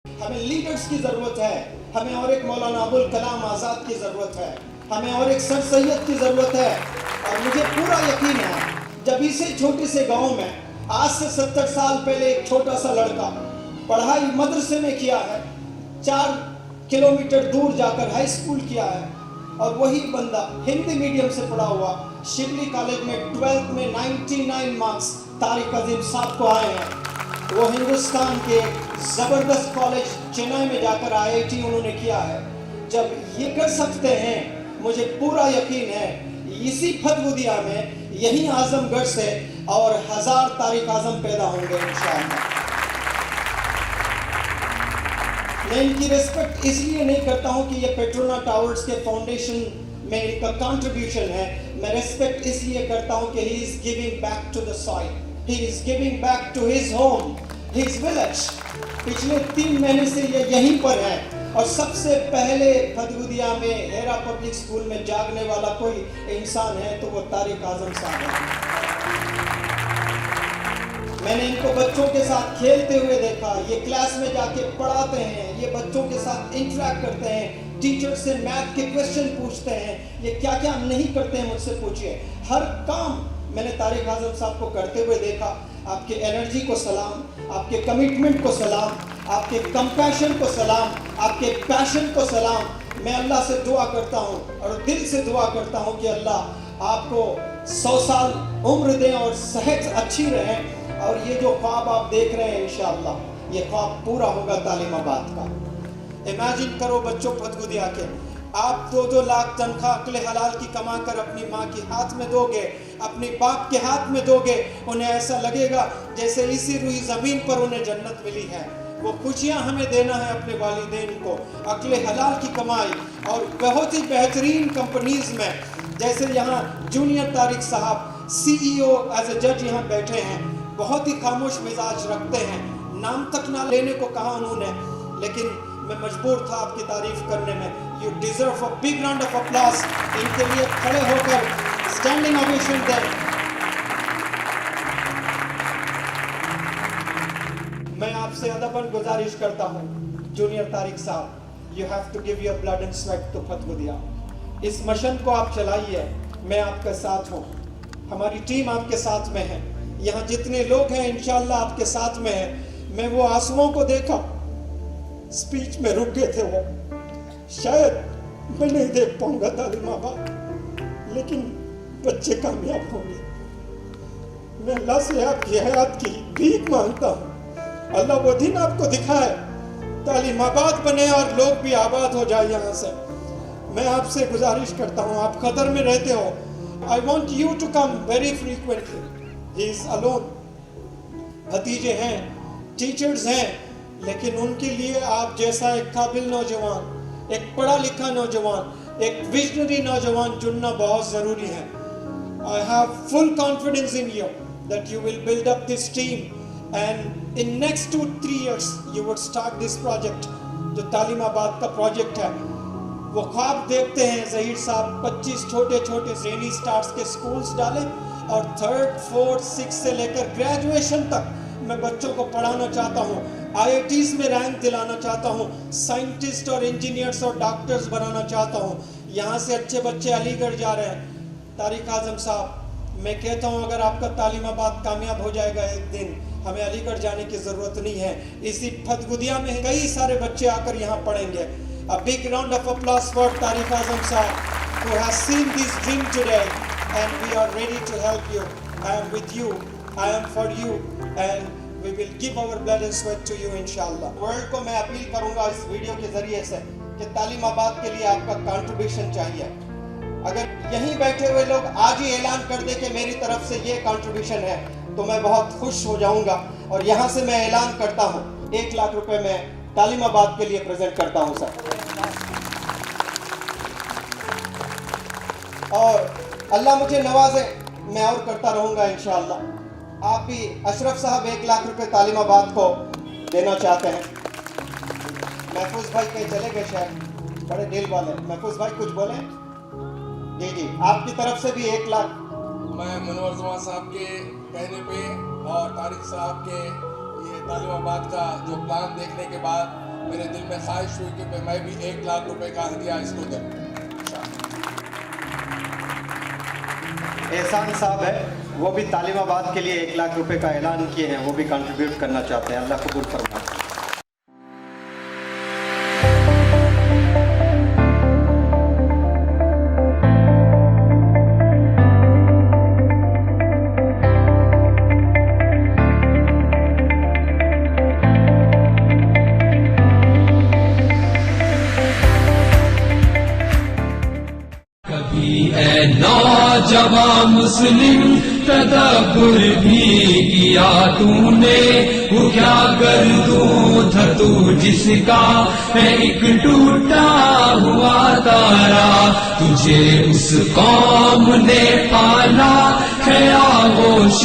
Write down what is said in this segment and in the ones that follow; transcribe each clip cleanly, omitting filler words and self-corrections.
ہمیں لیڈرز کی ضرورت ہے، ہمیں اور ایک مولانا ابوالکلام آزاد کی ضرورت ہے، ہمیں اور ایک سر سید کی ضرورت ہے۔ اور مجھے پورا یقین ہے جب اسے چھوٹے سے گاؤں میں آج سے 70 سال پہلے ایک چھوٹا سا لڑکا پڑھائی مدرسے میں کیا ہے، 4 کلومیٹر دور جا کر ہائی اسکول کیا ہے، اور وہی بندہ ہندی میڈیم سے پڑھا ہوا شبلی کالج میں 12th میں 99 مارکس طارق عظیم صاحب کو آئے ہیں۔ وہ ہندوستان کے زبردست کالج چنئی میں جا کر IIT انہوں نے کیا ہے۔ جب یہ کر سکتے ہیں مجھے پورا یقین ہے اسی پھدودیا میں یہی اعظم گڑھ سے اور 1000 طارق اعظم پیدا ہوں گے انشاءاللہ۔ میں ان کی ریسپیکٹ اس لیے نہیں کرتا ہوں کہ یہ پیٹرونا ٹاورز کے فاؤنڈیشن میں ان کا کنٹریبیوشن ہے، میں ریسپیکٹ اس لیے کرتا ہوں کہ he is giving back to the soil, he is giving back to his home, his village۔ پچھلے 3 مہینے سے یہ یہیں پر ہے، اور سب سے پہلے پھدودیا میں ہیرا پبلک اسکول میں جاگنے والا کوئی انسان ہے تو وہ طارق اعظم صاحب ہے۔ میں نے ان کو بچوں کے ساتھ کھیلتے ہوئے دیکھا، یہ کلاس میں جا کے پڑھاتے ہیں، یہ بچوں کے ساتھ انٹریکٹ کرتے ہیں، ٹیچر سے میتھ کے کویسچن پوچھتے ہیں، یہ کیا کیا نہیں کرتے ہیں مجھ سے پوچھئے۔ ہر کام میں نے طارق اعظم صاحب کو کرتے ہوئے دیکھا۔ آپ کے انرجی کو سلام، آپ کے کمٹمنٹ کو سلام، آپ کے کمپیشن کو سلام، آپ کے پیشن کو سلام۔ میں اللہ سے دعا کرتا ہوں اور دل سے دعا کرتا ہوں کہ اللہ آپ کو 100 سال عمر دیں اور صحت اچھی رہے، اور یہ جو خواب آپ دیکھ رہے ہیں انشاءاللہ یہ خواب پورا ہوگا تعلیم آباد کا۔ امیجن کرو بچوں پھدودیا کے، آپ 2-2 لاکھ تنخواہ عقل حلال کی کما کر اپنی ماں کے ہاتھ میں دو گے، اپنی باپ کے ہاتھ میں دو گے، انہیں ایسا لگے گا جیسے اسی روئی زمین پر انہیں جنت ملی ہے۔ وہ خوشیاں ہمیں دینا ہے اپنے والدین کو، عقل حلال کی کمائی، اور بہت ہی بہترین کمپنیز میں، جیسے یہاں جونیئر طارق صاحب CEO ایز اے جج یہاں بیٹھے ہیں، بہت ہی خاموش مزاج رکھتے ہیں، نام تک نہ لینے کو کہا انہوں نے، لیکن میں مجبور تھا آپ کی تعریف کرنے میں۔ You deserve a big round of applause۔ ان کے لیے کھڑے ہو کر اسٹینڈنگ اوویشن دیں۔ میں آپ سے ادباً گزارش کرتا ہوں جونیئر طارق صاحب، you have to give your blood and sweat to پھدودیا۔ اس مشن کو آپ چلائیے، میں آپ کے ساتھ ہوں، ہماری ٹیم آپ کے ساتھ میں ہے، یہاں جتنے لوگ ہیں انشاءاللہ آپ کے ساتھ میں ہیں۔ میں وہ آنسوؤں کو دیکھا، سپیچ میں رک گئے تھے وہ، شاید میں نہیں دیکھ پاؤں گا تعلیم آباد، لیکن بچے کامیاب ہوں گے۔ میں اللہ سے آپ کی حیات کی بھیک مانگتا ہوں، اللہ وہ دن آپ کو دکھائے، تعلیم آباد بنے اور لوگ بھی آباد ہو جائے یہاں سے۔ میں آپ سے گزارش کرتا ہوں، آپ قطر میں رہتے ہو، I want you to come very frequently۔ He is alone۔ بھتیجے ہیں، ٹیچرز ہیں، لیکن ان کے لیے آپ جیسا ایک قابل نوجوان، ایک پڑھا لکھا نوجوان، ایک ویژنری نوجوان چننا بہت ضروری ہے۔ I have full confidence in you that you will build up this team and in next 2-3 years you would start this project جو تعلیم آباد کا پروجیکٹ ہے۔ وہ خواب دیکھتے ہیں ظہیر صاحب 25 چھوٹے چھوٹے ذہنی سٹارز کے سکولز ڈالیں، اور 3rd 4th 6th سے لے کر گریجویشن تک میں بچوں کو پڑھانا چاہتا ہوں، IITs میں رینک دلانا چاہتا ہوں، سائنٹسٹ اور انجینئرز اور ڈاکٹرز بنانا چاہتا ہوں۔ یہاں سے اچھے بچے علی گڑھ جا رہے ہیں۔ طارق اعظم صاحب، میں کہتا ہوں اگر آپ کا تعلیم آباد کامیاب ہو جائے گا ایک دن، ہمیں علی گڑھ جانے کی ضرورت نہیں ہے، اسی پھدودیا میں کئی سارے بچے آ کر یہاں پڑھیں گے۔ A big round of applause for Tariq Azam Sahab, who has seen this dream today, and we are ready to help you. I am with you, I am for you, and we will give our blood and sweat to you inshallah۔ World کو میں appeal کروں گا اس video کے ذریعے سے کہ تعلیم آباد کے لیے آپ کا کنٹریبیوشن چاہیے۔ اگر یہیں بیٹھے ہوئے لوگ آج ہی اعلان کر دیں کہ میری طرف سے یہ کنٹریبیوشن ہے تو میں بہت خوش ہو جاؤں گا، اور یہاں سے میں اعلان کرتا ہوں 1 لاکھ روپے میں تعلیم آباد کے لیے پریزنٹ کرتا ہوں سر۔ اور اللہ مجھے نوازے، میں اور کرتا رہوں گا انشاءاللہ۔ آپ بھی اشرف صاحب 1 لاکھ روپے تعلیم آباد کو دینا چاہتے ہیں۔ محفوظ بھائی کہیں چلے گئے شاید، بڑے دل والے۔ محفوظ بھائی کچھ بولیں؟ جی آپ کی طرف سے بھی 1 لاکھ۔ میں منور زمان صاحب کے کہنے پہ اور طارق صاحب کے یہ تعلیم آباد کا جو پلان دیکھنے کے بعد میرے دل میں خواہش ہوئی کہ میں بھی 1 لاکھ روپے کا ہدیہ اس کو دوں. احسان صاحب ہے، وہ بھی تعلیم آباد کے لیے 1 لاکھ روپے کا اعلان کیے ہیں، وہ بھی کنٹریبیوٹ کرنا چاہتے ہیں. اللہ قبول فرمائے. اے نوجوان مسلم تدبر بھی کیا تو نے، وہ کیا گردوں تھا تو جس کا ہے ایک ٹوٹا ہوا تارا، تجھے اس قوم نے پالا ہے آغوش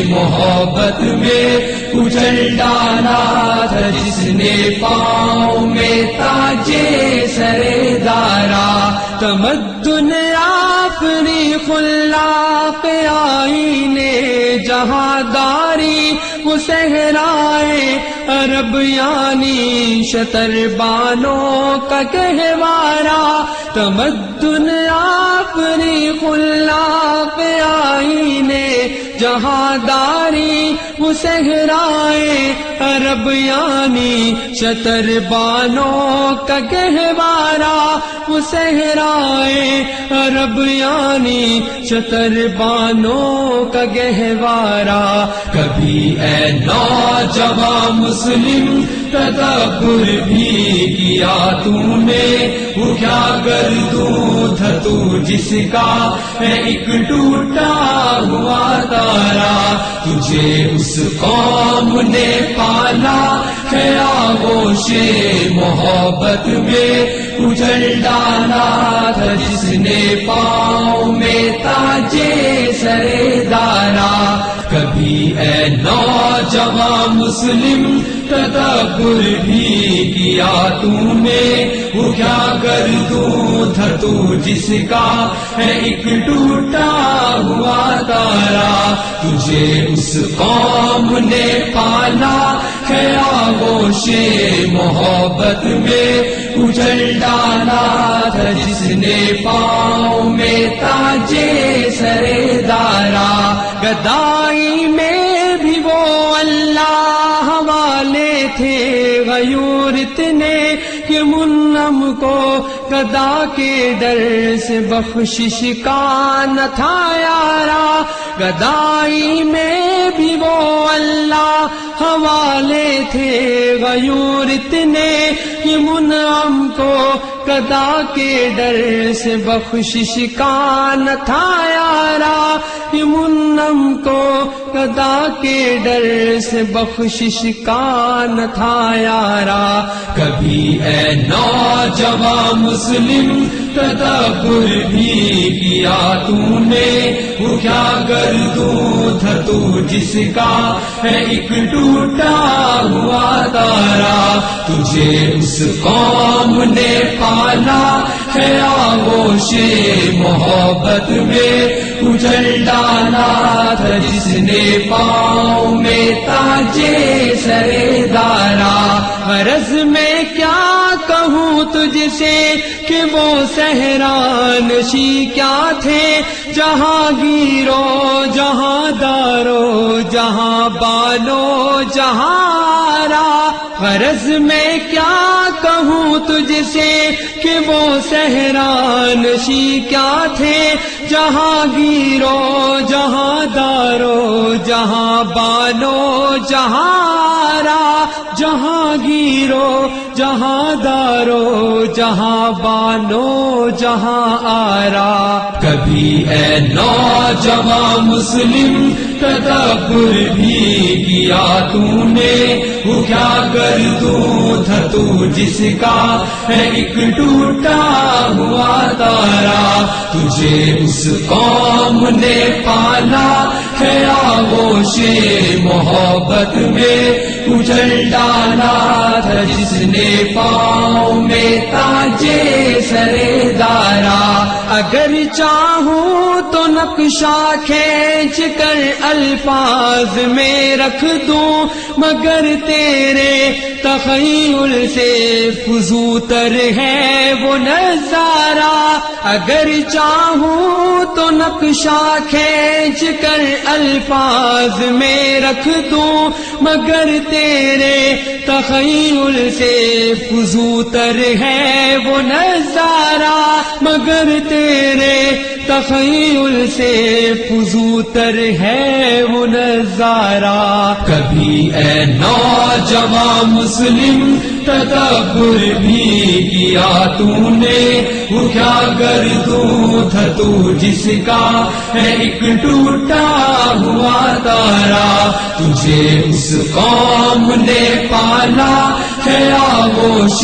محبت میں کچل ڈالا تھا، جس نے پاؤں میں تاجے سرے دارا. تمدن اپنی خلاق آئینے جہاں داری، وہ صحرائے عرب یعنی شتر بانوں کا گہوارا. تمدن اپنی خلاق آئینے جہاں داری، وہ صحرائے عرب یعنی شتر بانوں کا گہوارا، وہ صحرائے عرب یعنی شتر بانوں کا گہوارا. کبھی اے نوجوان مسلم تدبر بھی کیا تو نے، وہ کیا گردوں تھا تو جس کا ہے ایک ٹوٹا ہوا تارا، تجھے اس قوم نے پالا ہے آغوش محبت میں اجل ڈالا تھا، جس نے پاؤں میں تاجے سرے دارا. کبھی اے نوجوان مسلم تدبر بھی کیا تو نے، وہ کیا گردوں تھا تو جس کا ہے ایک ٹوٹا ہوا تارا، تجھے اس قوم نے پالا ہے آغوش محبت میں اجل ڈالا تھا، جس نے پاؤں میں تاجے سرے دارا. گدائی میں بھی وہ اللہ والے تھے غیور اتنے کہ منعم کو گدا کے ڈر سے بخشش کا نہ تھا یارا. گدائی میں بھی وہ اللہ حوالے تھے غیور اتنے کہ منعم کو گدا کے ڈر سے بخشش کا نہ تھا یارا. کہ منعم کو گدا کے ڈر سے بخشش کا نہ تھا یارا. کبھی اے نوجوان مسلم تدبر بھی کیا تو نے، وہ کیا گردوں تھا تو جس کا ہے ایک ٹوٹا ہوا تارا، تجھے اس قوم نے پالا ہے آغوش محبت میں اجل ڈالا تھا، جس نے پاؤں میں تاجے سرے دارا. غرض میں کیا کہوں تجھ سے کہ وہ صحرانشی کیا تھے، جہاں گیرو جہاں دارو جہاں بانو جہاں را. غرض میں کیا کہوں تجھ سے کہ وہ صحرانشی کیا تھے، جہاں گیرو جہاں دارو جہاں بانو جہاں را. جہاں گیرو جہاں دارو جہاں بانو جہاں آرا. کبھی اے نوجوان مسلم تدبر بھی کیا تو نے، وہ کیا گردوں تھا تو جس کا ہے ایک ٹوٹا ہوا تارا، تجھے اس قوم نے پالا ہے آغوش محبت میں اجل ڈالا تھا جس نے پاؤں میں تاجے سرے دارا اگر چاہوں تو نقشہ کھینچ کر الفاظ میں رکھ دوں مگر تیرے تخیل سے فزوتر ہے وہ نظارہ اگر چاہوں تو نقشہ کھینچ کر الفاظ میں رکھ دوں مگر تیرے تخیل سے فزوتر ہے وہ نظارہ مگر تیرے تخیل سے فزوتر ہے وہ نظارہ کبھی اے نوجوان مسلم تدبر بھی کیا تو نے وہ کیا گردوں تھا تو جس کا ہے ایک ٹوٹا ہوا تارا تجھے اس قوم نے پالا ہے آغوش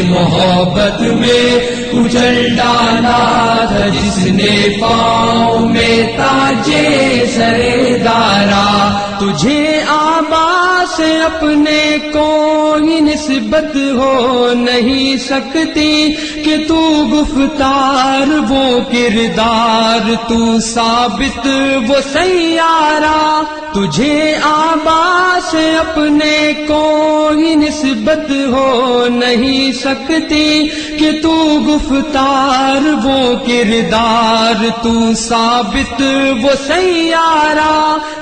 محبت میں اجل ڈالا تھا جس نے پاؤں میں تاجے سرے دارا تجھے آبا سے اپنے کوئی نسبت ہو نہیں سکتی کہ تو گفتار وہ کردار تو ثابت وہ سیارہ تجھے آبا سے اپنے کوئی نسبت ہو نہیں سکتی کہ تو گفتار وہ کردار تو ثابت وہ سیارہ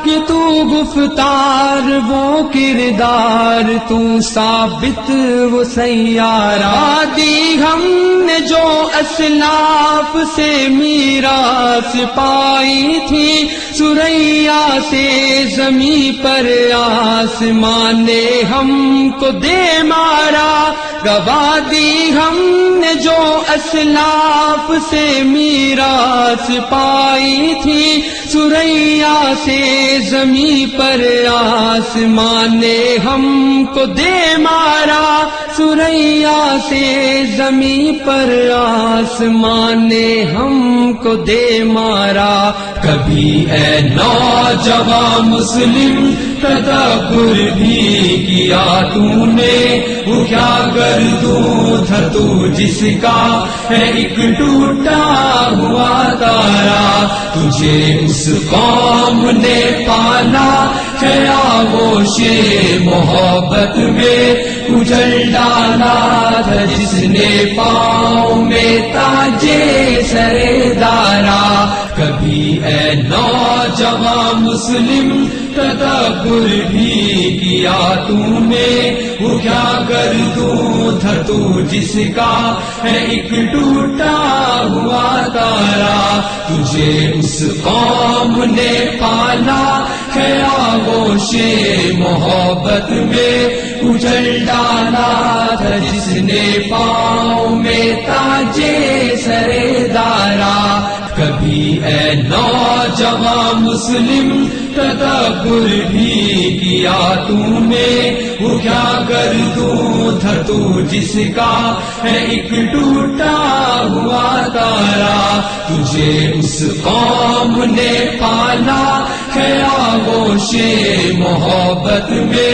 کہ تو گفتار وہ کردار تو ثابت وہ سیارہ دی ہم نے جو اسلاف سے میراث پائی تھی سریا سے زمیں پر آسمان نے ہم کو دے مارا گواہ دی ہم نے جو اسلاف سے میراث پائی تھی سریا سے زمیں پر آسمان نے ہم کو دے مارا سریا سے زمیں پر آسمان نے ہم کو دے مارا کبھی اے نوجوان مسلم تدبر بھی کیا تو نے وہ کیا گردوں تھا تو جس کا ہے ایک ٹوٹا ہوا تارا تجھے اس قوم نے پالا ہے آغوش محبت میں اجل ڈالا تھا جس نے پاؤں میں تاجے سرے دارا کبھی اے نوجوان مسلم تدبر بھی کیا تو نے وہ کیا گردوں تھا تو جس کا ہے ایک ٹوٹا ہوا تارا تجھے اس قوم نے پالا ہے آغوش محبت میں اجل ڈالا تھا جس نے پاؤں میں تاجے سرے دارا کبھی اے نوجوان مسلم تدبر بھی کیا تو نے وہ کیا گردوں تھا تو جس کا ہے ایک ٹوٹا ہوا تارا تجھے اس قوم نے پالا ہے آغوش محبت میں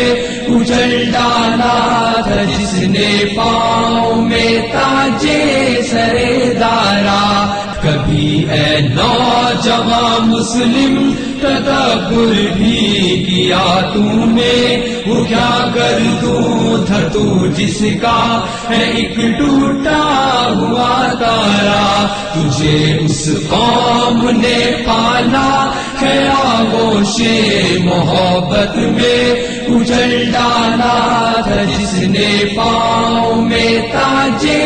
اجل ڈالا تھا جس نے پاؤں میں تاجے سرے دارا کبھی اے نوجوان مسلم تدبر بھی کیا تو نے وہ کیا گردوں تھا تو جس کا ہے ایک ٹوٹا ہوا تارا تجھے اس قوم نے پالا ہے آغوش محبت میں اجل ڈالا تھا جس نے پاؤں میں تاجے